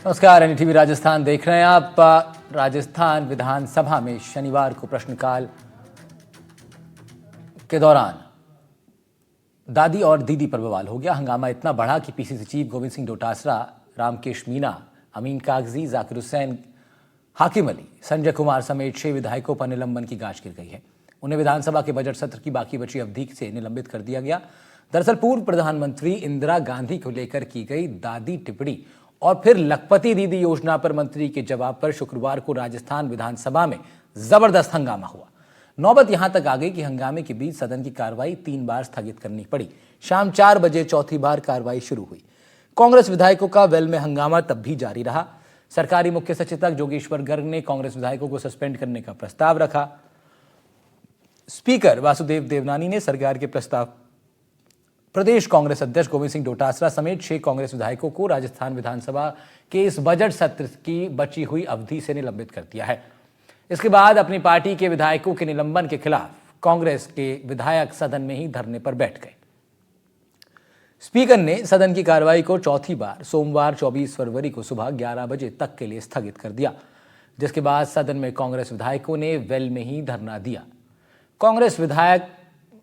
नमस्कार, एनडीटीवी राजस्थान देख रहे हैं आप। राजस्थान विधानसभा में शनिवार को प्रश्नकाल के दौरान दादी और दीदी पर बवाल हो गया। हंगामा इतना बढ़ा कि पीसीसी चीफ गोविंद सिंह डोटासरा, रामकेश मीणा, अमीन कागजी, जाकिर हुसैन, हाकिम अली, संजय कुमार समेत 6 विधायकों पर निलंबन की गाज गिर गई है। उन्हें विधानसभा के बजट सत्र की बाकी बची अवधि से निलंबित कर दिया गया। दरअसल पूर्व प्रधानमंत्री इंदिरा गांधी को लेकर की गई दादी टिप्पणी और फिर लखपति दीदी योजना पर मंत्री के जवाब पर शुक्रवार को राजस्थान विधानसभा में जबरदस्त हंगामा हुआ। नौबत यहां तक आ गई कि हंगामे के बीच सदन की कार्रवाई 3 बार स्थगित करनी पड़ी। शाम 4 बजे चौथी बार कार्रवाई शुरू हुई। कांग्रेस विधायकों का वेल में हंगामा तब भी जारी रहा। सरकारी मुख्य सचेतक जोगेश्वर गर्ग ने कांग्रेस विधायकों को सस्पेंड करने का प्रस्ताव रखा। स्पीकर वासुदेव देवनानी ने सरकार के प्रस्ताव प्रदेश कांग्रेस अध्यक्ष गोविंद सिंह डोटासरा समेत 6 कांग्रेस विधायकों को राजस्थान विधानसभा के इस बजट सत्र की बची हुई अवधि से निलंबित कर दिया है। इसके बाद अपनी पार्टी के विधायकों के निलंबन के खिलाफ कांग्रेस के विधायक सदन में ही धरने पर बैठ गए। स्पीकर ने सदन की कार्रवाई को चौथी बार सोमवार 24 फरवरी को सुबह 11 बजे तक के लिए स्थगित कर दिया, जिसके बाद सदन में कांग्रेस विधायकों ने वेल में ही धरना दिया। कांग्रेस विधायक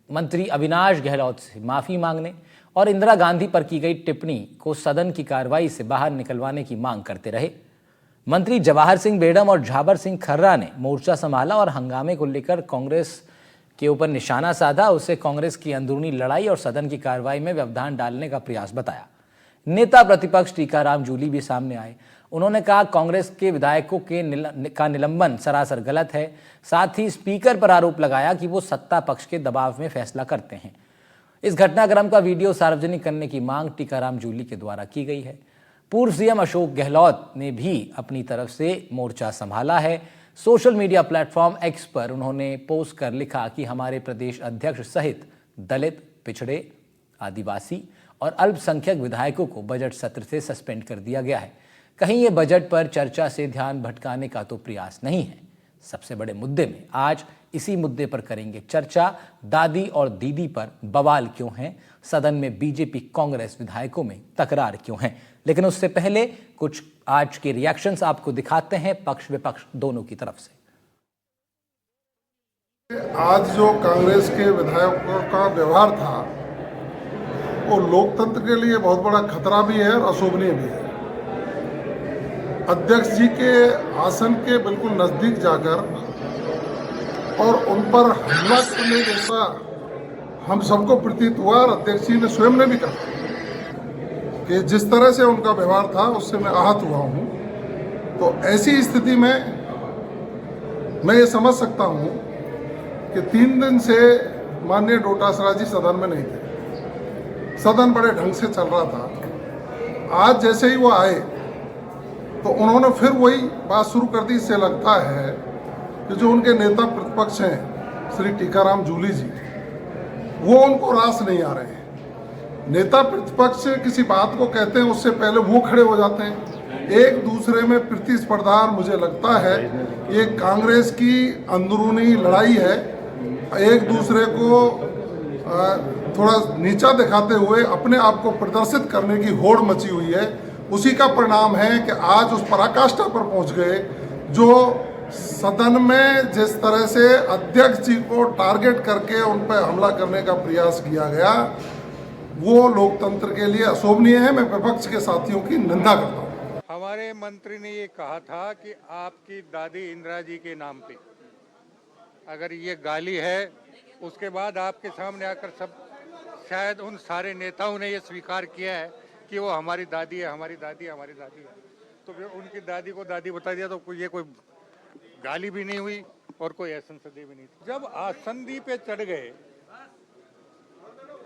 मंत्री अविनाश गहलोत से माफी मांगने और इंदिरा गांधी पर की गई टिप्पणी को सदन की कार्रवाई से बाहर निकलवाने की मांग करते रहे। मंत्री जवाहर सिंह बेडम और झाबर सिंह खर्रा ने मोर्चा संभाला और हंगामे को लेकर कांग्रेस के ऊपर निशाना साधा, उसे कांग्रेस की अंदरूनी लड़ाई और सदन की कार्रवाई में व्यवधान डालने का प्रयास बताया। नेता प्रतिपक्ष टीकाराम जूली भी सामने आए। उन्होंने कहा कांग्रेस के विधायकों का निलंबन सरासर गलत है। साथ ही स्पीकर पर आरोप लगाया कि वो सत्ता पक्ष के दबाव में फैसला करते हैं। इस घटनाक्रम का वीडियो सार्वजनिक करने की मांग टीकाराम जूली के द्वारा की गई है। पूर्व सीएम अशोक गहलोत ने भी अपनी तरफ से मोर्चा संभाला है। सोशल मीडिया प्लेटफॉर्म एक्स पर उन्होंने पोस्ट कर लिखा कि हमारे प्रदेश अध्यक्ष सहित दलित, पिछड़े, आदिवासी और अल्पसंख्यक विधायकों को बजट सत्र से सस्पेंड कर दिया गया है। कहीं ये बजट पर चर्चा से ध्यान भटकाने का तो प्रयास नहीं है। सबसे बड़े मुद्दे में आज इसी मुद्दे पर करेंगे चर्चा। दादी और दीदी पर बवाल क्यों है, सदन में बीजेपी कांग्रेस विधायकों में तकरार क्यों है। लेकिन उससे पहले कुछ आज के रिएक्शंस आपको दिखाते हैं पक्ष विपक्ष दोनों की तरफ से। आज जो कांग्रेस के विधायकों का व्यवहार था वो लोकतंत्र के लिए बहुत बड़ा खतरा भी है और अशोभनीय भी है। अध्यक्ष जी के आसन के बिल्कुल नजदीक जाकर और उन पर हमला करने जैसा हम सबको प्रतीत हुआ और अध्यक्ष जी ने स्वयं ने भी कहा कि जिस तरह से उनका व्यवहार था उससे मैं आहत हुआ हूं। तो ऐसी स्थिति में मैं ये समझ सकता हूं कि 3 दिन से माननीय डोटासरा जी सदन में नहीं थे। सदन बड़े ढंग से चल रहा था। आज जैसे ही वो आए तो उन्होंने फिर वही बात शुरू कर दी। इससे लगता है कि जो उनके नेता प्रतिपक्ष हैं श्री टीकाराम जूली जी, वो उनको रास नहीं आ रहे हैं। नेता प्रतिपक्ष किसी बात को कहते हैं उससे पहले वो खड़े हो जाते हैं। एक दूसरे में प्रतिस्पर्धा, मुझे लगता है ये कांग्रेस की अंदरूनी लड़ाई है। एक दूसरे को थोड़ा नीचा दिखाते हुए अपने आप को प्रदर्शित करने की होड़ मची हुई है। उसी का परिणाम है कि आज उस पराकाष्ठा पर पहुंच गए जो सदन में जिस तरह से अध्यक्ष जी को टारगेट करके उन पर हमला करने का प्रयास किया गया, वो लोकतंत्र के लिए अशोभनीय है। मैं विपक्ष के साथियों की निंदा करता हूँ। हमारे मंत्री ने ये कहा था कि आपकी दादी इंदिरा जी के नाम पे, अगर ये गाली है, उसके बाद आपके सामने आकर सब शायद उन सारे नेताओं ने ये स्वीकार किया है कि वो हमारी दादी है, हमारी दादी है, हमारी दादी है। तो फिर उनकी दादी को दादी बता दिया तो ये कोई गाली भी नहीं हुई और कोई असंसदीय भी नहीं। जब आसंदी पे चढ़ गए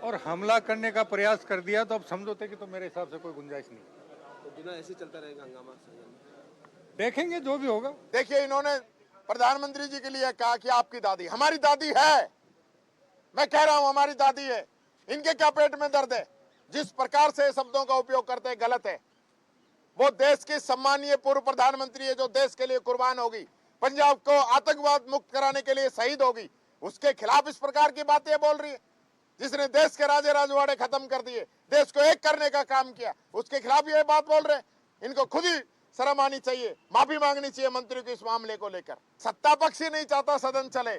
और हमला करने का प्रयास कर दिया तो अब समझौते की तो मेरे हिसाब से कोई गुंजाइश नहीं। तो बिना ऐसे चलता रहेगा हंगामा? देखेंगे जो भी होगा। देखिए, इन्होंने प्रधानमंत्री जी के लिए कहा कि आपकी दादी, हमारी दादी है। मैं कह रहा हूं हमारी दादी है। इनके क्या पेट में दर्द है? जिस प्रकार से शब्दों का उपयोग करते हैं गलत है। वो देश की सम्मानीय पूर्व प्रधानमंत्री है जो देश के लिए कुर्बान होगी, पंजाब को आतंकवाद मुक्त कराने के लिए शहीद होगी। उसके खिलाफ इस प्रकार की बातें बोल रही है, जिसने देश के राजे राजवाड़े खत्म कर दिए, देश को एक करने का काम किया, उसके खिलाफ ये बात बोल रहे हैं। इनको खुद ही शर्म आनी चाहिए, माफी मांगनी चाहिए मंत्रियों को इस मामले को लेकर। सत्ता पक्ष ही नहीं चाहता सदन चले,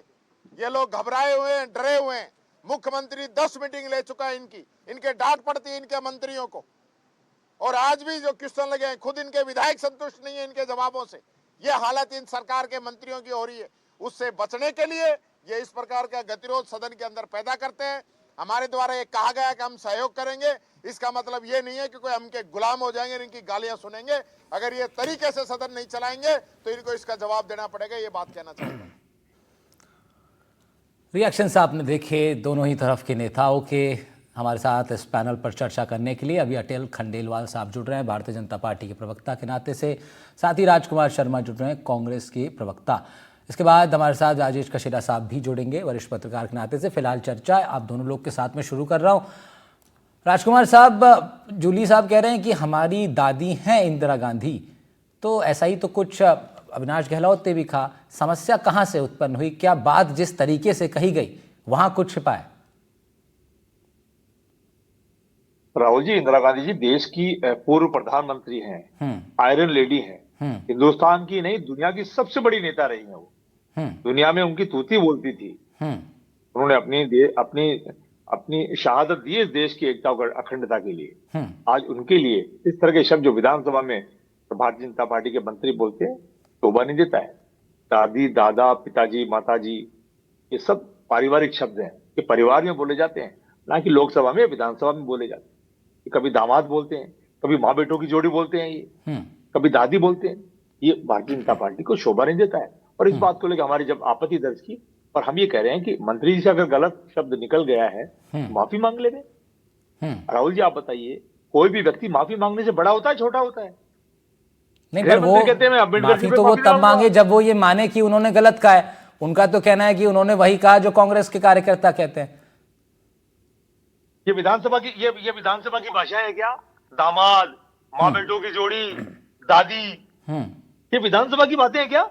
ये लोग घबराए हुए हैं, डरे हुए हैं। मुख्यमंत्री 10 मीटिंग ले चुका है इनकी, इनके डांट पड़ती है इनके मंत्रियों को, और आज भी जो क्वेश्चन लगे हैं खुद इनके विधायक संतुष्ट नहीं है इनके जवाबों से। ये हालत इन सरकार के मंत्रियों की हो रही है। उससे बचने के लिए ये इस प्रकार का गतिरोध सदन के अंदर पैदा करते हैं। हमारे द्वारा ये कहा गया कि हम सहयोग करेंगे, इसका मतलब ये नहीं है कि कोई हम के गुलाम हो जाएंगे, इनकी गालियां सुनेंगे। अगर ये तरीके से सदन नहीं चलाएंगे तो इनको इसका जवाब देना पड़ेगा, ये बात कहना चाहूंगा। रिएक्शंस आपने देखे दोनों ही तरफ के नेताओं के। हमारे साथ इस पैनल पर चर्चा करने के लिए अभी अटल खंडेलवाल साहब जुड़ रहे हैं भारतीय जनता पार्टी के प्रवक्ता के नाते से, साथ ही राजकुमार शर्मा जुड़ रहे हैं कांग्रेस के प्रवक्ता। इसके बाद हमारे साथ राजेश कशेरा साहब भी जुड़ेंगे वरिष्ठ पत्रकार के नाते से। फिलहाल चर्चा आप दोनों लोग के साथ में शुरू कर रहा हूँ। राजकुमार साहब, जूली साहब कह रहे हैं कि हमारी दादी हैं इंदिरा गांधी, तो ऐसा ही तो कुछ अविनाश गहलोत ने भी कहा। समस्या कहाँ से उत्पन्न हुई? क्या बात जिस तरीके से कही गई वहां कुछ छिपा है? राहुल जी, इंदिरा गांधी जी देश की पूर्व प्रधानमंत्री हैं, आयरन लेडी हैं, हिंदुस्तान की नहीं दुनिया की सबसे बड़ी नेता रही हैं वो। दुनिया में उनकी तूती बोलती थी। उन्होंने अपनी अपनी शहादत दी इस देश की एकता और अखंडता के लिए। आज उनके लिए इस तरह के शब्द जो विधानसभा में भारतीय जनता पार्टी के मंत्री बोलते हैं, शोभा नहीं देता है। दादी, दादा, पिताजी, माताजी, ये सब पारिवारिक शब्द हैं, ये परिवार में बोले जाते हैं, ना कि लोकसभा में, विधानसभा में बोले जाते हैं। कभी दामाद बोलते हैं, कभी माँ बेटों की जोड़ी बोलते हैं, ये कभी दादी बोलते हैं। ये भारतीय जनता पार्टी को शोभा नहीं देता है। और इस बात को लेकर हमारी जब आपत्ति दर्ज की, और हम ये कह रहे हैं कि मंत्री जी से अगर गलत शब्द निकल गया है माफी मांग ले। राहुल जी, आप बताइए, कोई भी व्यक्ति माफी मांगने से बड़ा होता है, छोटा होता है? नहीं, पर वो कहते हैं माफी तो वो तब मांगे जब वो ये माने कि उन्होंने गलत कहा है। उनका तो कहना है कि उन्होंने वही कहा जो कांग्रेस के कार्यकर्ता कहते हैं। ये विधानसभा की भाषा है क्या? दामाद, माँ बेटों की जोड़ी, दादी, ये विधानसभा की बातें हैं क्या?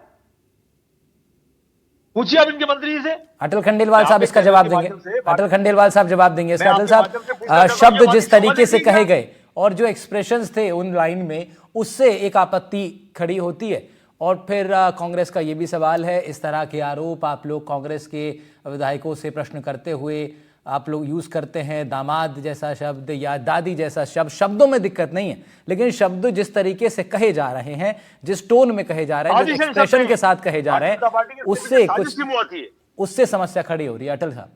पूछिए आप इनके मंत्री से। अटल खंडेलवाल साहब इसका जवाब देंगे। अटल खंडेलवाल साहब जवाब देंगे इसका। अटल साहब, शब्द जिस तरीके से कहे गए और जो एक्सप्रेशंस थे उन लाइन में, उससे एक आपत्ति खड़ी होती है। और फिर कांग्रेस का ये भी सवाल है, इस तरह के आरोप आप लोग कांग्रेस के विधायकों से प्रश्न करते हुए आप लोग यूज करते हैं, दामाद जैसा शब्द या दादी जैसा शब्द। शब्दों में दिक्कत नहीं है, लेकिन शब्द जिस तरीके से कहे जा रहे हैं, जिस टोन में कहे जा रहे हैं, जिस एक्सप्रेशन के साथ कहे जा रहे हैं, उससे समस्या खड़ी हो रही है। अटल साहब,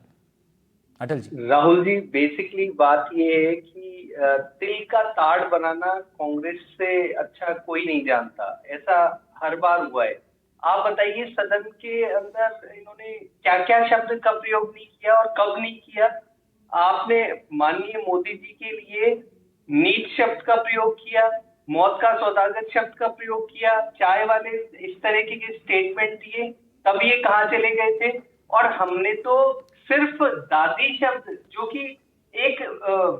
अटल जी। राहुल जी, बेसिकली बात ये है कि तिल का ताड़ बनाना कांग्रेस से अच्छा कोई नहीं जानता। ऐसा हर बार हुआ है। आप बताइए, सदन के अंदर इन्होंने क्या क्या शब्द का प्रयोग नहीं किया और कब नहीं किया? आपने माननीय मोदी जी के लिए नीच शब्द का प्रयोग किया, मौत का सौदागर शब्द का प्रयोग किया, चाय वाले इस तरह के स्टेटमेंट दिए, तब ये कहाँ चले गए थे? और हमने तो सिर्फ दादी शब्द, जो कि एक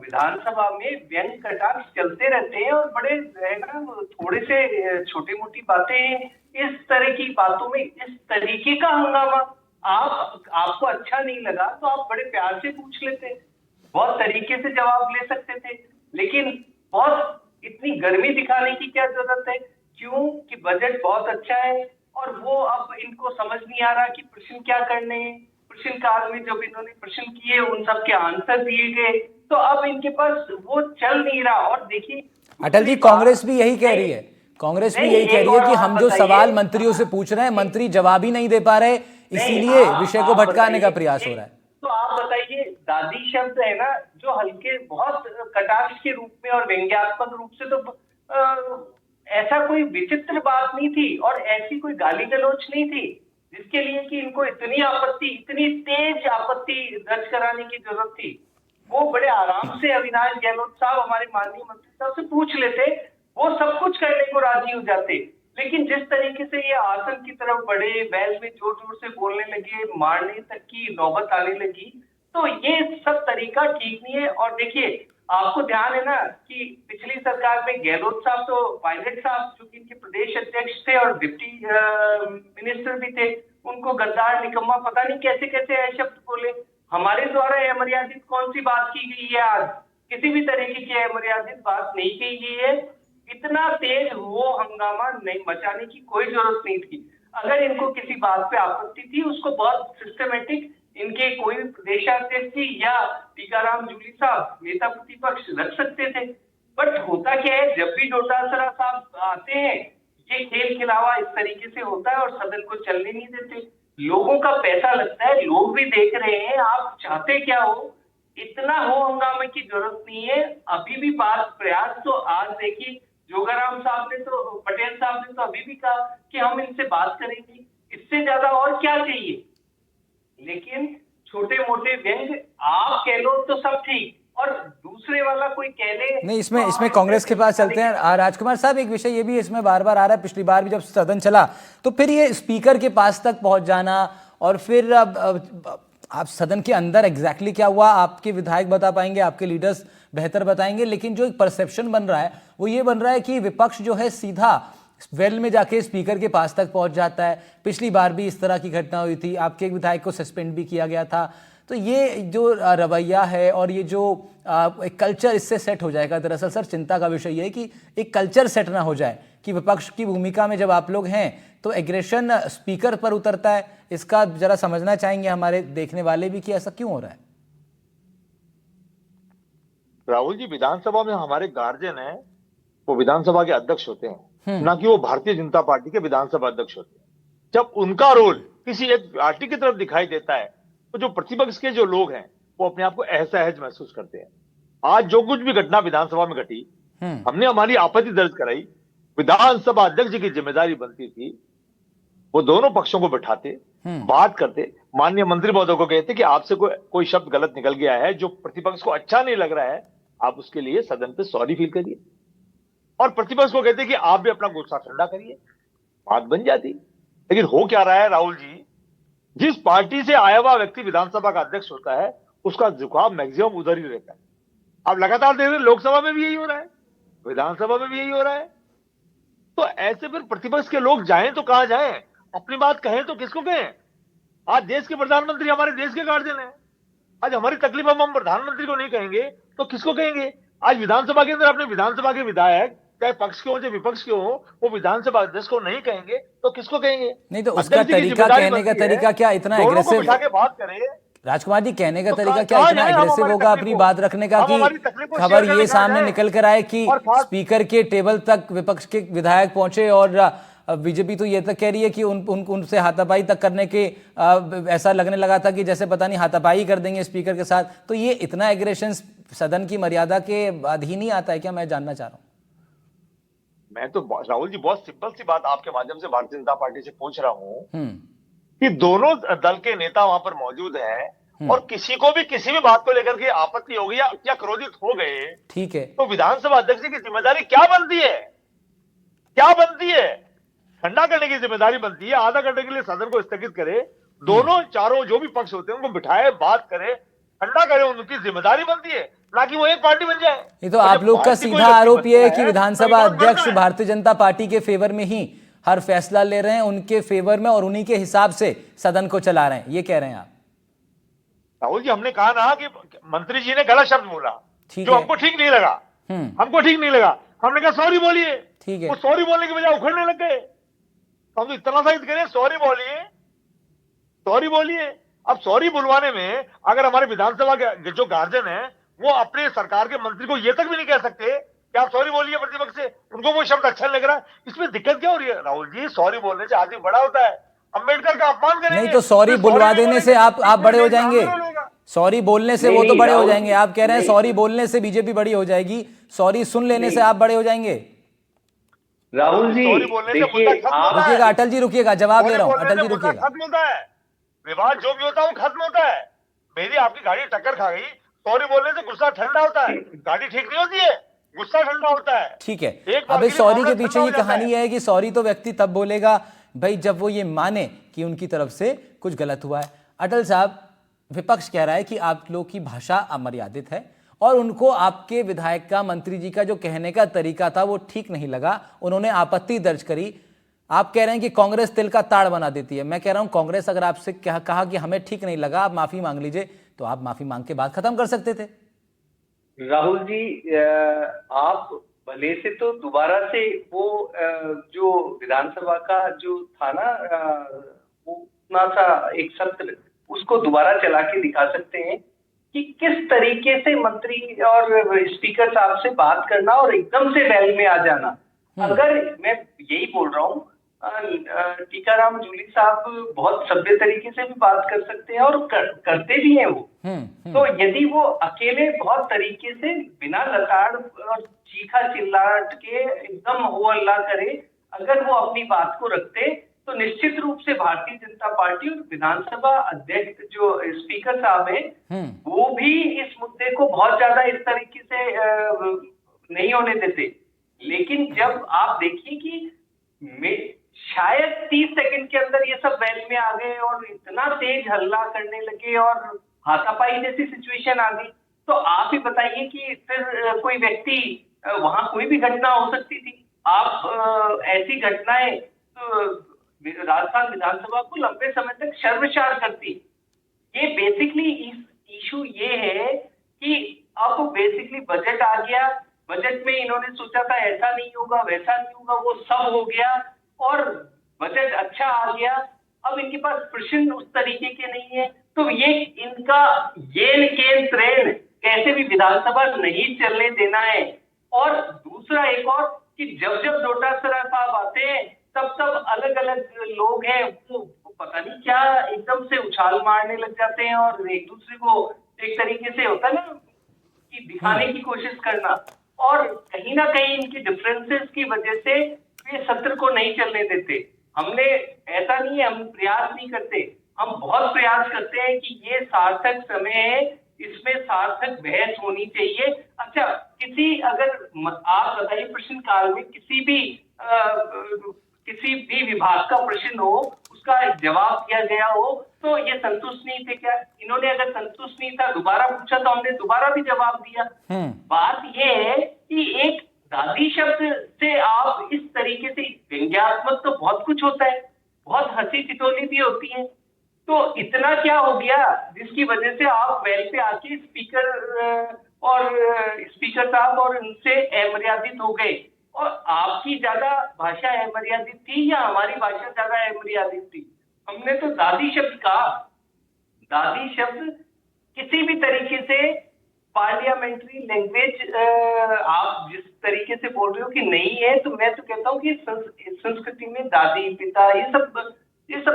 विधानसभा में व्यंग कटाक्ष चलते रहते हैं और बड़े थोड़े से छोटी मोटी बातें, इस तरह की बातों में इस तरीके का हंगामा, आपको अच्छा नहीं लगा तो आप बड़े प्यार से पूछ लेते, बहुत तरीके से जवाब ले सकते थे। लेकिन बहुत इतनी गर्मी दिखाने की क्या जरूरत है? क्यों कि बजट बहुत अच्छा है और वो अब इनको समझ नहीं आ रहा कि प्रश्न क्या करने हैं। प्रश्न काल में जब इन्होंने प्रश्न किए, उन सब के आंसर दिए गए, तो अब इनके पास वो चल नहीं रहा। और देखिए अटल जी, कांग्रेस भी यही कह रही है, कांग्रेस भी यही कह रही है कि हम जो सवाल मंत्रियों से पूछ रहे हैं, मंत्री जवाब ही नहीं दे पा रहे, इसीलिए विषय को भटकाने का प्रयास हो रहा है। तो आप बताइए, दादी शब्द है ना, जो हल्के बहुत कटाक्ष के रूप में और व्यंग्यात्मक रूप से, तो ऐसा कोई विचित्र बात नहीं थी और ऐसी कोई गाली गलौच नहीं थी जिसके लिए कि इनको इतनी आपत्ति, इतनी तेज आपत्ति दर्ज कराने की जरूरत थी। वो बड़े आराम से अविनाश गहलोत साहब, हमारे माननीय मंत्री साहब से पूछ लेते, वो सब कुछ करने को राजी हो जाते। लेकिन जिस तरीके से ये आसन की तरफ बढ़े, बैल में जोर जोर से बोलने लगे, मारने तक की नौबत आने लगी, तो ये सब तरीका ठीक नहीं है। और देखिए, आपको ध्यान है ना कि पिछली सरकार में गहलोत साहब तो पायलट साहब, जो कि इनके प्रदेश अध्यक्ष थे और डिप्टी मिनिस्टर भी थे, उनको गद्दार, निकम्मा, पता नहीं कैसे कैसे शब्द बोले। हमारे द्वारा अमर्यादित कौन सी बात की गई है? आज किसी भी तरीके की अमर्यादित बात नहीं की गई है। इतना तेज वो हंगामा नहीं मचाने की कोई जरूरत नहीं थी। अगर इनको किसी बात पे आपत्ति थी, उसको बहुत सिस्टमेटिक इनके कोई भी प्रदेशाध्यक्ष जी या टीकाराम जूली साहब नेता प्रतिपक्ष रख सकते थे। बट होता क्या है, जब भी डोटासरा साहब आते हैं ये खेल खिलावा इस तरीके से होता है और सदन को चलने नहीं देते। लोगों का पैसा लगता है, लोग भी देख रहे हैं, आप चाहते क्या हो, इतना हो हंगामे की जरूरत नहीं है। अभी भी बात प्रयास तो आज देखिए जोगाराम साहब ने तो, पटेल साहब ने तो अभी भी कहा कि हम इनसे बात करेंगे, इससे ज्यादा और क्या चाहिए। लेकिन छोटे मोटे व्यंग आप कह लो तो सब ठीक, और दूसरे वाला कोई कह ले नहीं, इसमें कांग्रेस के पास चलते हैं। राजकुमार साहब, एक विषय ये भी इसमें बार बार आ रहा है, पिछली बार भी जब सदन चला तो फिर ये स्पीकर के पास तक पहुंच जाना, और फिर अब आप सदन के अंदर एग्जैक्टली क्या हुआ आपके विधायक बता पाएंगे, आपके लीडर्स बेहतर बताएंगे, लेकिन जो एक परसेप्शन बन रहा है वो ये बन रहा है कि विपक्ष जो है सीधा वेल में जाके स्पीकर के पास तक पहुंच जाता है। पिछली बार भी इस तरह की घटना हुई थी, आपके एक विधायक को सस्पेंड भी किया गया था। तो ये जो रवैया है और ये जो एक कल्चर इससे सेट हो जाएगा। दरअसल सर चिंता का विषय ये है कि एक कल्चर सेट ना हो जाए कि विपक्ष की भूमिका में जब आप लोग हैं तो एग्रेशन स्पीकर पर उतरता है। इसका जरा समझना चाहेंगे हमारे देखने वाले भी कि ऐसा क्यों हो रहा है। राहुल जी, विधानसभा में हमारे गार्जियन है वो विधानसभा के अध्यक्ष होते हैं, ना कि वो भारतीय जनता पार्टी के विधानसभा अध्यक्ष होते हैं। जब उनका रोल किसी एक पार्टी की तरफ दिखाई देता है तो जो प्रतिपक्ष के जो लोग हैं वो अपने आप को असहज महसूस करते हैं। आज जो कुछ भी घटना विधानसभा में घटी, हमने हमारी आपत्ति दर्ज कराई। विधानसभा अध्यक्ष जी की जिम्मेदारी बनती थी वो दोनों पक्षों को बैठाते, बात करते, माननीय मंत्री महोदय को कहते कि आपसे कोई शब्द गलत निकल गया है जो प्रतिपक्ष को अच्छा नहीं लग रहा है, आप उसके लिए सदन पे सॉरी फील करिए, और प्रतिपक्ष को कहते कि आप भी अपना गुस्सा ठंडा करिए, बात बन जाती। लेकिन हो क्या रहा है राहुल जी, जिस पार्टी से आया हुआ व्यक्ति विधानसभा का अध्यक्ष होता है उसका झुकाव मैक्सिमम उधर ही रहता है। आप लगातार देख रहे हैं, लोकसभा में भी यही हो रहा है, विधानसभा में भी यही हो रहा है। तो ऐसे फिर प्रतिपक्ष के लोग जाएं तो कहां जाएं, अपनी बात कहें तो किसको कहें। आज देश के प्रधानमंत्री हमारे देश के गार्जियन है, आज हमारी तकलीफ हम प्रधानमंत्री को नहीं कहेंगे तो किसको कहेंगे। आज विधानसभा के अंदर अपने विधानसभा के विधायक चाहे पक्ष के हो चाहे विपक्ष के हो, वो विधानसभा अध्यक्ष को नहीं कहेंगे तो किसको कहेंगे। नहीं तो उसका तरीका, कहने का तरीका क्या इतना एग्रेसिव, बात करें राजकुमार जी, कहने का तरीका क्या इतना एग्रेसिव होगा अपनी बात रखने का कि खबर ये सामने निकल कर आए कि स्पीकर के टेबल तक विपक्ष के विधायक पहुंचे, और बीजेपी तो ये तक कह रही है कि उनसे हाथापाई तक करने के ऐसा लगने लगा था कि जैसे पता नहीं हाथापाई कर देंगे स्पीकर के साथ। तो ये इतना एग्रेशन सदन की मर्यादा के अधीन ही आता है क्या, मैं जानना चाह रहा हूँ। मैं तो राहुल जी बहुत सिंपल सी बात आपके माध्यम से भारतीय जनता पार्टी से पूछ रहा हूँ कि दोनों दल के नेता वहां पर मौजूद हैं और किसी को भी किसी भी बात को लेकर के आपत्ति हो गई या क्रोधित हो गए, ठीक है, तो विधानसभा अध्यक्ष की जिम्मेदारी क्या बनती है, क्या बनती है। ठंडा करने की जिम्मेदारी बनती है, आधा घंटे के लिए सदन को स्थगित करे, दोनों चारों जो भी पक्ष होते हैं उनको बिठाए, बात करे, ठंडा करे, उनकी जिम्मेदारी बनती है, ना कि वो एक पार्टी बन जाए। ये तो आप लोग का सीधा आरोप ये है कि विधानसभा अध्यक्ष भारतीय जनता पार्टी के फेवर में ही हर फैसला ले रहे हैं, उनके फेवर में और उन्हीं के हिसाब से सदन को चला रहे हैं, ये कह रहे हैं आप। राहुल जी, हमने कहा ना कि मंत्री जी ने गलत शब्द बोला जो हमको ठीक नहीं लगा, हमको ठीक नहीं लगा, हमने कहा सॉरी बोलिए। ठीक है, वो सॉरी बोलने की बजाय उखड़ने लग गए। हम तो इतना सा करें, सॉरी बोलिए, सॉरी बोलिए। अब सॉरी बुलवाने में अगर हमारे विधानसभा के जो गार्जियन है वो अपने सरकार के मंत्री को ये तक भी नहीं कह सकते कि आप सॉरी बोलिए प्रतिपक्ष से, उनको वो शब्द अच्छा लग रहा है, इसमें दिक्कत क्या हो रही है। राहुल जी, सॉरी बोलने से आदमी बड़ा होता है, अंबेडकर का अपमान करेंगे। नहीं तो सॉरी बुलवा देने से आप बड़े हो जाएंगे, सॉरी बोलने से वो तो बड़े हो जाएंगे। आप कह रहे हैं सॉरी बोलने से बीजेपी बड़ी हो जाएगी, सॉरी सुन लेने से आप बड़े हो जाएंगे। राहुल जी देखिए, रुकिएगा अटल जी, रुकिएगा, जवाब दे रहा हूं, अटल जी रुकिएगा। खत्म होता है विवाद, जो भी होता है वो खत्म होता है। मेरी आपकी गाड़ी टक्कर खा गई, सॉरी बोलने से गुस्सा ठंडा होता है, गाड़ी ठीक नहीं होती है, गुस्सा ठंडा होता है। ठीक है, अब इस सॉरी के पीछे ये कहानी है कि सॉरी तो व्यक्ति तब बोलेगा भाई जब वो ये माने कि उनकी तरफ से कुछ गलत हुआ है। अटल साहब, विपक्ष कह रहा है कि आप लोग की भाषा अमर्यादित है और उनको आपके विधायक का, मंत्री जी का जो कहने का तरीका था वो ठीक नहीं लगा, उन्होंने आपत्ति दर्ज करी। आप कह रहे हैं कि कांग्रेस तिल का ताड़ बना देती है। मैं कह रहा हूं कांग्रेस अगर आपसे कहा कि हमें ठीक नहीं लगा, आप माफी मांग लीजिए, तो आप माफी मांग के बात खत्म कर सकते थे। राहुल जी, आप भले से तो दोबारा से वो जो विधानसभा का जो था ना वो उतना सा एक सत्र उसको दोबारा चला के दिखा सकते हैं कि किस तरीके से मंत्री और स्पीकर साहब से बात करना और एकदम से वैल में आ जाना। अगर मैं यही बोल रहा हूँ, टीकाराम जूली साहब बहुत सभ्य तरीके से भी बात कर सकते हैं और करते भी हैं वो। तो यदि वो अकेले बहुत तरीके से बिना लताड़ और चीखा चिल्लाहट के एकदम हो अल्लाह करे, अगर वो अपनी बात को रखते तो निश्चित रूप से भारतीय जनता पार्टी और विधानसभा अध्यक्ष जो स्पीकर साहब हैं वो भी इस मुद्दे को बहुत ज्यादा इस तरीके से नहीं होने देते। लेकिन जब आप देखिए कि शायद 30 सेकंड के अंदर ये सब वैल में आ गए और इतना तेज हल्ला करने लगे और हाथापाई जैसी सिचुएशन आ गई, तो आप ही बताइए कि फिर कोई व्यक्ति वहां कोई भी घटना हो सकती थी। आप ऐसी घटनाएं तो राजस्थान विधानसभा को लंबे समय तक शर्मसार करती। ये बेसिकली इशू ये है कि अब बेसिकली बजट आ गया, बजट में इन्होंने सोचा था ऐसा नहीं होगा वैसा नहीं होगा, वो सब हो गया और बजट अच्छा आ गया। अब इनके पास प्रश्न उस तरीके के नहीं है, तो ये इनका येन केन त्रेन कैसे भी विधानसभा नहीं चलने देना है। और दूसरा एक और कि जब जब डोटासरा साहब आते हैं तब अलग अलग लोग हैं वो पता नहीं क्या एकदम से उछाल मारने लग जाते हैं और एक दूसरे को एक तरीके से होता है ना कि दिखाने की कोशिश करना, और कहीं ना कहीं इनकी डिफरेंसेस की वजह से ये सत्र को नहीं चलने देते। हमने ऐसा नहीं है हम प्रयास नहीं करते, हम बहुत प्रयास करते हैं कि ये सार्थक समय है, इसमें सार्थक बहस होनी चाहिए। अच्छा, किसी अगर आप बताइए प्रश्नकाल में किसी भी विभाग का प्रश्न हो उसका जवाब दिया गया हो तो ये संतुष्ट नहीं थे क्या? इन्होंने अगर संतुष्ट नहीं था दोबारा पूछा तो हमने दोबारा भी जवाब दिया। बात ये है कि एक दादी शब्द से आप इस तरीके से व्यंग्यात्मक तो बहुत कुछ होता है, बहुत हंसी ठिठोली भी होती है, तो इतना क्या हो गया जिसकी वजह से आप वेल पे आके स्पीकर साहब और उनसे अमर्यादित हो गए। और आपकी ज्यादा भाषा अमर्यादित थी या हमारी भाषा ज्यादा अमर्यादित थी? हमने तो दादी शब्द कहा। दादी शब्द किसी भी तरीके से पार्लियामेंट्री लैंग्वेज आप जिस तरीके से बोल रहे हो कि नहीं है, तो मैं तो कहता हूँ कि संस्कृति में दादी पिता ये सब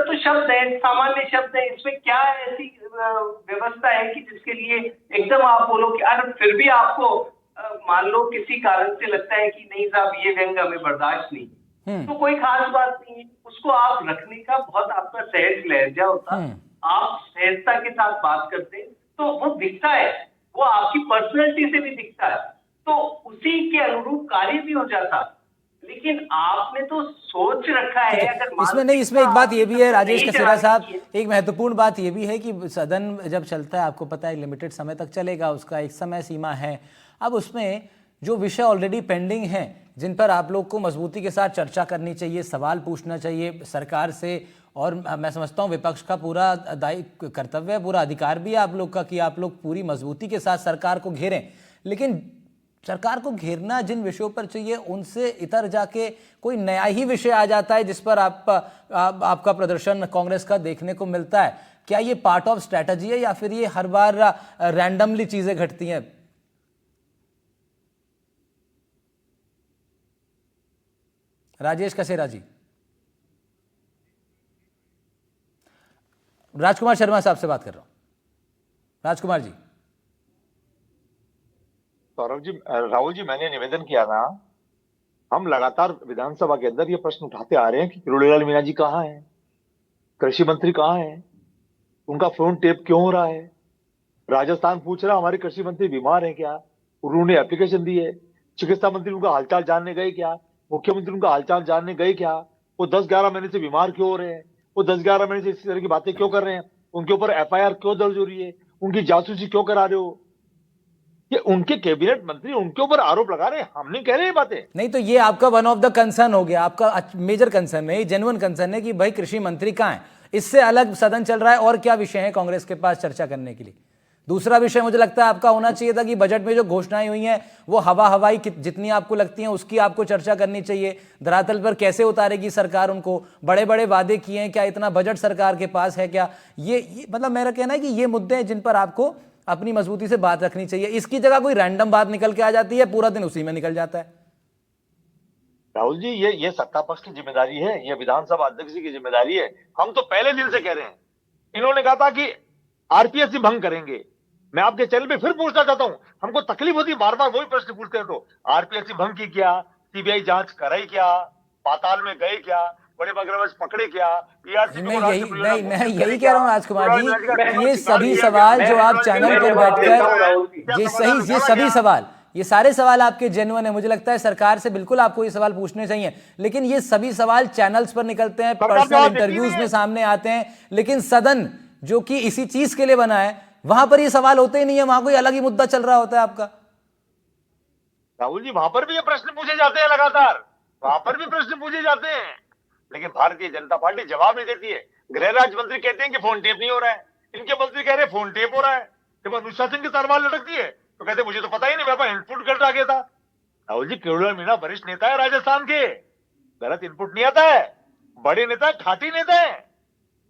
तो शब्द है, सामान्य शब्द है। इसमें क्या ऐसी व्यवस्था है कि जिसके लिए एकदम आप बोलो कि अरे फिर भी आपको मान लो किसी कारण से लगता है कि नहीं साहब ये व्यंग हमें बर्दाश्त नहीं, तो कोई खास बात नहीं है, उसको आप रखने का बहुत आपका सहज लहजा होता, आप सहजता के साथ बात करते तो वो दिखता है, वो आपकी पर्सनैलिटी से भी दिखता है, तो उसी के अनुरूप कार्य भी हो जाता। लेकिन आपने तो सोच रखा है अगर इसमें एक बात ये भी है राजेश कसेरा साहब, एक महत्वपूर्ण बात ये भी है कि सदन जब चलता है आपको पता है लिमिटेड समय तक चलेगा, उसका एक समय सीमा है। अब उसमें जो विषय ऑलरेडी पेंडिंग हैं जिन पर आप लोग को मजबूती के साथ चर्चा करनी चाहिए, सवाल पूछना चाहिए सरकार से, और मैं समझता हूँ विपक्ष का पूरा दायित्व कर्तव्य है, पूरा अधिकार भी है आप लोग का कि आप लोग पूरी मजबूती के साथ सरकार को घेरें। लेकिन सरकार को घेरना जिन विषयों पर चाहिए उनसे इतर जाके कोई नया ही विषय आ जाता है जिस पर आपका प्रदर्शन कांग्रेस का देखने को मिलता है। क्या ये पार्ट ऑफ स्ट्रैटेजी है या फिर ये हर बार रैंडमली चीजें घटती हैं? राजेश कसेरा जी, राजकुमार शर्मा साहब से बात कर रहा हूं। राजकुमार जी। सौरभ जी, राहुल जी, मैंने निवेदन किया था, हम लगातार विधानसभा के अंदर ये प्रश्न उठाते आ रहे हैं कि किरोड़ीलाल मीणा जी कहाँ हैं, कृषि मंत्री कहाँ हैं, उनका फोन टेप क्यों हो रहा है, राजस्थान पूछ रहा हमारे कृषि मंत्री बीमार हैं क्या, उन्होंने एप्लीकेशन दी है, चिकित्सा मंत्री उनका हालचाल जानने गए क्या, मुख्यमंत्री उनका हालचाल जानने गए क्या, वो 10-11 महीने से बीमार क्यों हो रहे हैं, वो 10-11 महीने से इस तरह की बातें क्यों कर रहे हैं, उनके ऊपर एफआईआर क्यों दर्ज हो रही है, उनकी जासूसी क्यों करा रहे हो, ये उनके कैबिनेट मंत्री उनके ऊपर आरोप लगा रहे हैं, हम नहीं कह रहे ये बातें। नहीं तो ये आपका वन ऑफ द कंसर्न हो गया, आपका मेजर कंसर्न है, जेन्युइन कंसर्न है कि भाई कृषि मंत्री कहाँ है। इससे अलग सदन चल रहा है और क्या विषय है कांग्रेस के पास चर्चा करने के लिए? दूसरा विषय मुझे लगता है आपका होना चाहिए था कि बजट में जो घोषणाएं हुई हैं वो हवाई जितनी आपको लगती हैं उसकी आपको चर्चा करनी चाहिए। धरातल पर कैसे उतारेगी सरकार उनको, बड़े बड़े वादे किए हैं, क्या इतना बजट सरकार के पास है क्या, ये मतलब मेरा कहना है कि ये मुद्दे हैं जिन पर आपको अपनी मजबूती से बात रखनी चाहिए। इसकी जगह कोई रैंडम बात निकल के आ जाती है, पूरा दिन उसी में निकल जाता है। राहुल जी, ये सत्ता पक्ष की जिम्मेदारी है, ये विधानसभा अध्यक्ष की जिम्मेदारी है। हम तो पहले दिन से कह रहे हैं, इन्होंने कहा था कि आरपीएससी भंग करेंगे। मैं आपके चैनल पे फिर पूछना चाहता हूं, हमको तकलीफ होती बार बार वही प्रश्न पूछते हैं, तो आरपीएससी भंग की क्या, सीबीआई जांच कराई क्या, पाताल में गए क्या, बड़े मगरमच्छ पकड़े क्या, मैं यही कह रहा हूं राजकुमार जी, ये सभी सवाल जो आप चैनल पर बैठकर ये सभी सवाल, ये सारे सवाल आपके जेन्युइन है। मुझे लगता है सरकार से बिल्कुल आपको ये सवाल पूछने चाहिए, लेकिन ये सभी सवाल चैनल्स पर निकलते हैं, पर्सनल इंटरव्यूज में सामने आते हैं, लेकिन सदन जो कि इसी चीज के लिए बना है वहां पर ये सवाल होते ही नहीं है, वहां कोई अलग ही मुद्दा चल रहा होता है आपका। राहुल जी, वहां पर भी ये प्रश्न पूछे जाते हैं लगातार, वहां पर भी प्रश्न पूछे जाते हैं, लेकिन भारतीय जनता पार्टी जवाब नहीं देती है। गृह राज्य मंत्री कहते हैं कि फोन टेप नहीं हो रहा है, इनके मंत्री कह रहे हैं फोन टेप हो रहा है। जब अनुशासन की तलवार लटकती है तो कहते मुझे तो पता ही नहीं, मेरे पास इनपुट गलत आ गया था। राहुल जी, किरोड़ीलाल मीणा वरिष्ठ नेता है राजस्थान के, गलत इनपुट नहीं आता है, बड़े नेता खाटी नेता है।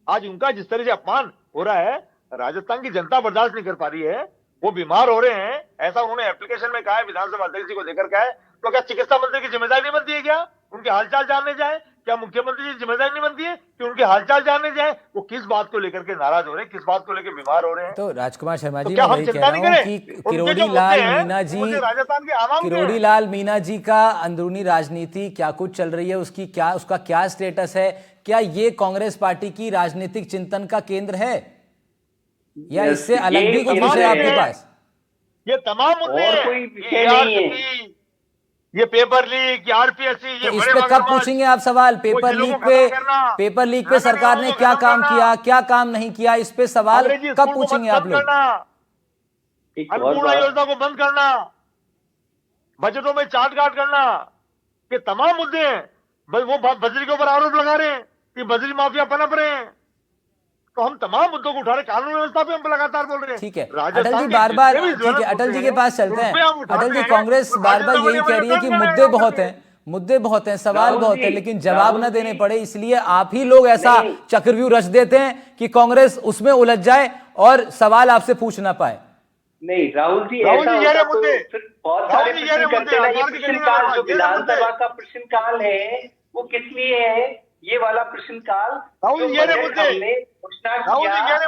आज उनका जिस तरह से अपमान हो रहा है, राजस्थान की जनता बर्दाश्त नहीं कर पा रही है, वो बीमार हो रहे हैं, ऐसा उन्होंने एप्लीकेशन में कहा है, विधानसभा अध्यक्ष जी को देकर कहा है। तो क्या चिकित्सा मंत्री की जिम्मेदारी नहीं बनती है क्या उनके हालचाल जानने जाए? क्या मुख्यमंत्री की जिम्मेदारी नहीं बनती है कि उनके हालचाल जानने जाए? वो किस बात को लेकर के नाराज हो रहे हैं, किस बात को लेकर बीमार हो रहे हैं? तो राजकुमार शर्मा जी, क्या मैं हम वही कह चिंता रहा नहीं हूं करें? कि राजस्थान के आवाम किरोड़ीलाल मीणा जी का अंदरूनी राजनीति क्या कुछ चल रही है, उसका क्या स्टेटस है? क्या ये कांग्रेस पार्टी की राजनीतिक चिंतन का केंद्र है, या इससे अलग भी कुछ विषय आपके पास? ये तमाम मुद्दे और कोई विषय नहीं है। ये पेपर लीक, आरपीएससी, तो इस पे कब पूछेंगे आप सवाल? पेपर लीक पे सरकार ने क्या काम किया, क्या काम नहीं किया, इस पे सवाल कब पूछेंगे आप लोग? अन्नपूर्णा योजना को बंद करना, बजटों में चार्ट काट करना, ये तमाम मुद्दे हैं। वो बजरी के ऊपर आरोप लगा रहे हैं कि बजरी माफिया पनप रहे हैं, तो हम तमाम मुद्दों को उठा रहे, कानून व्यवस्था पे हम लगातार बोल रहे हैं। ठीक है अटल जी, बार बार ठीक है, अटल जी के पास चलते हैं। अटल जी, कांग्रेस बार बार यही कह रही है कि मुद्दे बहुत हैं, सवाल बहुत है, लेकिन जवाब न देने पड़े, इसलिए आप ही लोग ऐसा चक्रव्यूह रच देते हैं कि कांग्रेस उसमें उलझ जाए और सवाल आपसे पूछ ना पाए। नहीं राहुल जी, ऐसा होता तो फिर बहुत सारे प्रश्न करते हैं। ये प्रश्नकाल जो विधानसभा का प्रश्नकाल है वो किस लिए है? ये वाला प्रश्नकाल जो बजट हमने घोषणा किया,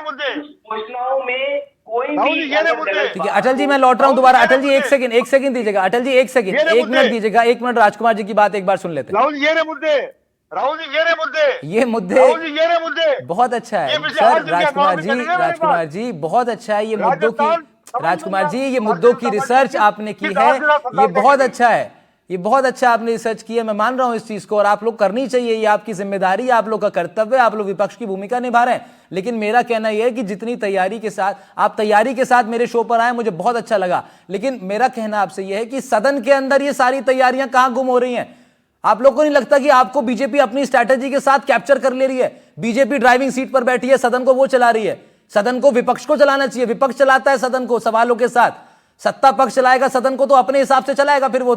घोषणाओं में कोई भी ठीक है अटल जी, मैं लौट रहा हूं दोबारा। अटल जी एक सेकंड दीजिएगा, अटल जी एक मिनट दीजिएगा, 1 मिनट राजकुमार जी की बात एक बार सुन लेते हैं। राहुल जी, ये मुद्दे बहुत अच्छा है सर। राजकुमार जी बहुत अच्छा है, ये मुद्दों की, राजकुमार जी ये मुद्दों की रिसर्च आपने की है, ये बहुत अच्छा है, ये बहुत अच्छा आपने रिसर्च की है, मैं मान रहा हूं इस चीज को, और आप लोग करनी चाहिए, ये आपकी जिम्मेदारी, आप लोग का कर्तव्य, आप लोग विपक्ष की भूमिका निभा रहे हैं। लेकिन मेरा कहना यह है कि जितनी तैयारी के साथ आप मेरे शो पर आए, मुझे बहुत अच्छा लगा, लेकिन मेरा कहना आपसे यह है कि सदन के अंदर ये सारी तैयारियां कहां गुम हो रही हैं? आप लोग को नहीं लगता कि आपको बीजेपी अपनी स्ट्रैटेजी के साथ कैप्चर कर ले रही है? बीजेपी ड्राइविंग सीट पर बैठी है, सदन को वो चला रही है। सदन को विपक्ष को चलाना चाहिए, विपक्ष चलाता है सदन को सवालों के साथ, सत्ता पक्ष चलाएगा सदन को तो अपने हिसाब से चलाएगा फिर वो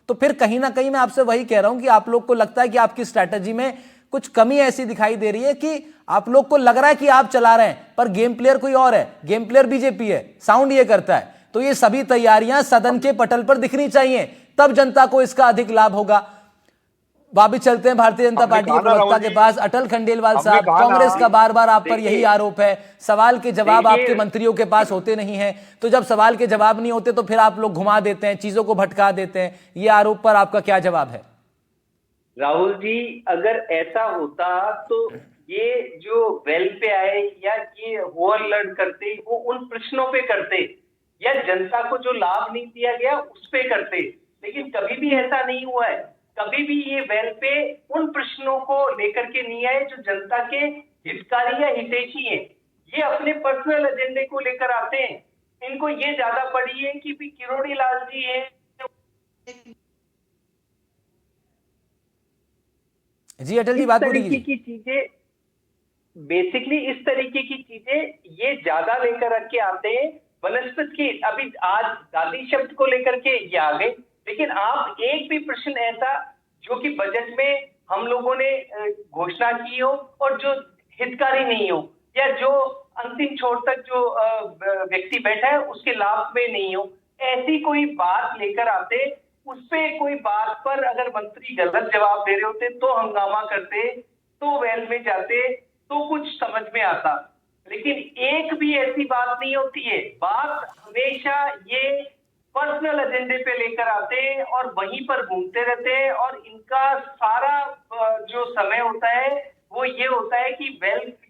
तो फिर कहीं ना कहीं मैं आपसे वही कह रहा हूं कि आप लोग को लगता है कि आपकी स्ट्रैटेजी में कुछ कमी ऐसी दिखाई दे रही है कि आप लोग को लग रहा है कि आप चला रहे हैं, पर गेम प्लेयर कोई और है, गेम प्लेयर बीजेपी है, साउंड ये करता है। तो ये सभी तैयारियां सदन के पटल पर दिखनी चाहिए, तब जनता को इसका अधिक लाभ होगा। वापिस चलते हैं भारतीय जनता पार्टी के प्रवक्ता के पास, अटल खंडेलवाल साहब, कांग्रेस का बार बार आप पर यही आरोप है, सवाल के जवाब आपके मंत्रियों के पास होते नहीं हैं, तो जब सवाल के जवाब नहीं होते तो फिर आप लोग घुमा देते हैं, चीजों को भटका देते हैं, ये आरोप पर आपका क्या जवाब है? राहुल जी, अगर ऐसा होता तो ये जो वेल पे आए या ये ओवरलर्न करते वो उन प्रश्नों पे करते, या जनता को जो लाभ नहीं दिया गया उस पे करते, लेकिन कभी भी ऐसा नहीं हुआ है। कभी भी ये वेल पे उन प्रश्नों को लेकर के नहीं आए जो जनता के हितकारी या हितैषी हैं। ये अपने पर्सनल एजेंडे को लेकर आते हैं। इनको ये ज्यादा पड़ी है कि भी किरोड़ीलाल जी है। जी अटल जी, बात पूरी की चीजें, बेसिकली इस तरीके की चीजें ये ज्यादा लेकर रख के आते हैं वनस्पति की अभी आज दादी शब्द को लेकर के ये आ गए, लेकिन आप एक भी प्रश्न ऐसा जो कि बजट में हम लोगों ने घोषणा की हो और जो हितकारी नहीं हो या जो अंतिम छोर तक जो व्यक्ति बैठा है उसके लाभ में नहीं हो, ऐसी कोई बात लेकर आते, उस पे कोई बात पर अगर मंत्री गलत जवाब दे रहे होते तो हंगामा करते, तो वेल में जाते, तो कुछ समझ में आता। लेकिन एक भी ऐसी बात नहीं होती है। बात हमेशा ये पर्सनल एजेंडे पे लेकर आते हैं और वहीं पर घूमते रहते हैं और इनका सारा जो समय होता है वो ये होता है कि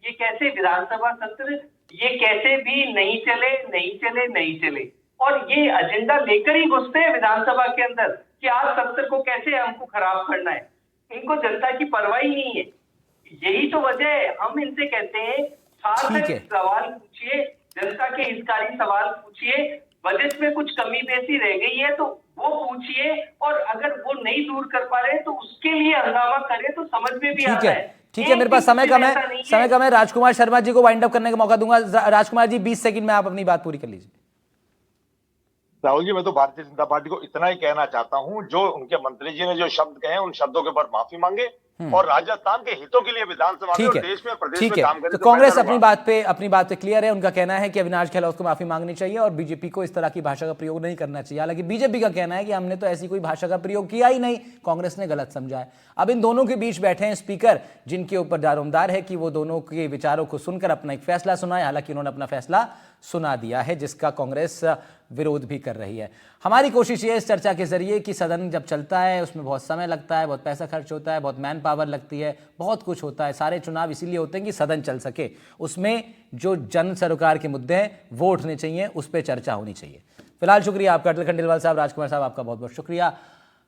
ये कैसे विधानसभा सत्र ये कैसे भी नहीं चले और ये एजेंडा लेकर ही घुसते हैं विधानसभा के अंदर कि आज सत्र को कैसे हमको खराब करना है। इनको जनता की परवाह ही नहीं है। यही तो वजह है, हम इनसे कहते हैं सार्थक सवाल पूछिए, जनता के हितकारी सवाल पूछिए, बजट में कुछ कमी बेसी रह गई है तो वो पूछिए और अगर वो नहीं दूर कर पा रहे तो उसके लिए हंगामा करें तो समझ में भी आता है। ठीक है, मेरे पास समय कम है। राजकुमार शर्मा जी को वाइंड अप करने का मौका दूंगा। राजकुमार जी 20 सेकंड में आप अपनी बात पूरी कर लीजिए। राहुल जी, मैं तो भारतीय जनता पार्टी को इतना ही कहना चाहता हूं, जो उनके मंत्री जी ने जो शब्द कहे उन शब्दों के ऊपर माफी मांगे और राजस्थान के हितों के लिए विधानसभा में और देश में प्रदेश में काम करें। तो कांग्रेस अपनी बात पे क्लियर है। उनका कहना है कि अविनाश गहलोत को माफी मांगनी चाहिए और बीजेपी को इस तरह की भाषा का प्रयोग नहीं करना चाहिए। हालांकि बीजेपी का कहना है कि हमने तो ऐसी कोई भाषा का प्रयोग किया ही नहीं, कांग्रेस ने गलत समझा है। अब इन दोनों के बीच बैठे हैं स्पीकर, जिनके ऊपर दारोमदार है कि वो दोनों के विचारों को सुनकर अपना एक फैसला सुनाए। हालांकि उन्होंने अपना फैसला सुना दिया है, जिसका कांग्रेस विरोध भी कर रही है। हमारी कोशिश ये है इस चर्चा के जरिए कि सदन जब चलता है उसमें बहुत समय लगता है, बहुत पैसा खर्च होता है, बहुत मैन पावर लगती है, बहुत कुछ होता है। सारे चुनाव इसीलिए होते हैं कि सदन चल सके, उसमें जो जन सरोकार के मुद्दे हैं वो उठने चाहिए, उस पर चर्चा होनी चाहिए। फिलहाल शुक्रिया आपका अटल खंडेलवाल साहब। राजकुमार साहब आपका बहुत बहुत शुक्रिया।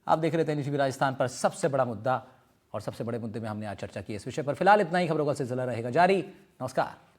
आप देख रहे थे न्यूज़ राजस्थान पर सबसे बड़ा मुद्दा और सबसे बड़े मुद्दे में हमने आज चर्चा की इस विषय पर। फिलहाल इतना ही, खबरों का सिलसिला रहेगा जारी। नमस्कार।